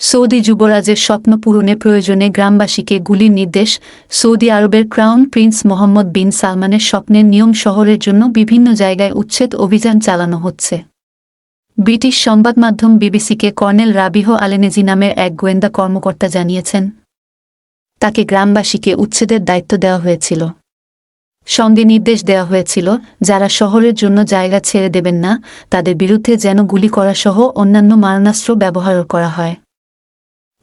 Saudi যুবরাজের স্বপ্ন পূরণে প্রয়োজনে গ্রামবাসীকে গুলির নির্দেশ। সৌদি আরবের ক্রাউন প্রিন্স মোহাম্মদ বিন সালমানের স্বপ্নের নিয়ম শহরের জন্য বিভিন্ন জায়গায় উচ্ছেদ অভিযান চালানো হচ্ছে। ব্রিটিশ সংবাদমাধ্যম বিবিসিকে কর্নেল রাবিহ আলেনেজি নামের এক গোয়েন্দা কর্মকর্তা জানিয়েছেন, তাকে গ্রামবাসীকে উচ্ছেদের দায়িত্ব দেওয়া হয়েছিল। সঙ্গে নির্দেশ দেওয়া হয়েছিল, যারা শহরের জন্য জায়গা ছেড়ে দেবেন না তাদের বিরুদ্ধে যেন গুলি করা সহ অন্যান্য মারণাস্ত্র ব্যবহার করা হয়।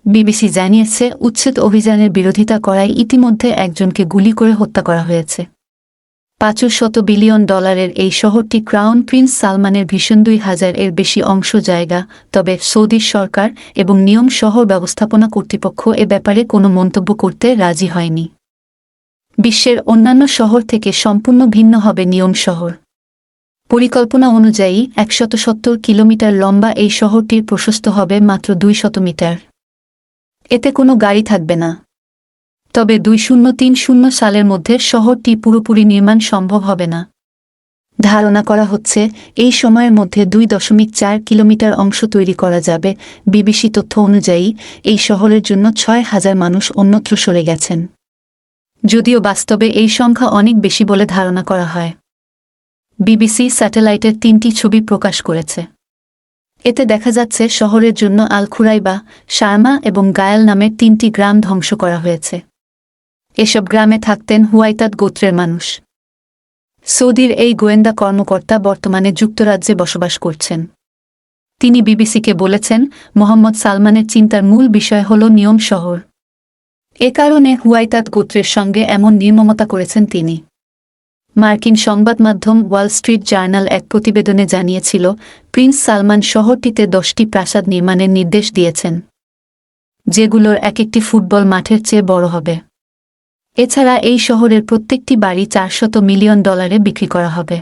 বিবিসি জানিয়েছে, উচ্ছেদ অভিযানের বিরোধিতা করায় ইতিমধ্যে একজনকে গুলি করে হত্যা করা হয়েছে। $500 বিলিয়ন এই শহরটি ক্রাউন প্রিন্স সালমানের ভীষণ 2000 এর বেশি অংশ জায়গা। তবে সৌদির সরকার এবং নিয়ম শহর ব্যবস্থাপনা কর্তৃপক্ষ এ ব্যাপারে কোনো মন্তব্য করতে রাজি হয়নি। বিশ্বের অন্যান্য শহর থেকে সম্পূর্ণ ভিন্ন হবে নিয়ম শহর। পরিকল্পনা অনুযায়ী 170 কিলোমিটার লম্বা এই শহরটির প্রশস্ত হবে মাত্র 200 মিটার। এতে কোনো গাড়ি থাকবে না। তবে 2030 সালের মধ্যে শহরটি পুরোপুরি নির্মাণ সম্ভব হবে না। ধারণা করা হচ্ছে এই সময়ের মধ্যে 2.4 কিলোমিটার অংশ তৈরি করা যাবে। বিবিসি তথ্য অনুযায়ী এই শহরের জন্য 6000 মানুষ অন্যত্র সরে গেছেন, যদিও বাস্তবে এই সংখ্যা অনেক বেশি বলে ধারণা করা হয়। বিবিসি স্যাটেলাইটের 3টি ছবি প্রকাশ করেছে। এতে দেখা যাচ্ছে শহরের জন্য আল খুরাইবা, শারমা এবং গায়াল নামের 3টি গ্রাম ধ্বংস করা হয়েছে। এসব গ্রামে থাকতেন হুয়াইতাদ গোত্রের মানুষ। সৌদির এই গোয়েন্দা কর্মকর্তা বর্তমানে যুক্তরাজ্যে বসবাস করছেন। তিনি বিবিসিকে বলেছেন, মোহাম্মদ সালমানের চিন্তার মূল বিষয় হল নিয়ম শহর। এ কারণে হুয়াইতাদ গোত্রের সঙ্গে এমন নির্মমতা করেছেন তিনি। মার্কিন সংবাদমাধ্যম ওয়াল স্ট্রিট জার্নাল এক প্রতিবেদনে জানিয়েছিল, প্রিন্স সালমান শহরটিতে 10টি প্রাসাদ নির্মাণের নির্দেশ দিয়েছেন, যেগুলোর এক একটি ফুটবল মাঠের চেয়ে বড় হবে। এছাড়া এই শহরের প্রত্যেকটি বাড়ি $400 মিলিয়ন বিক্রি করা হবে।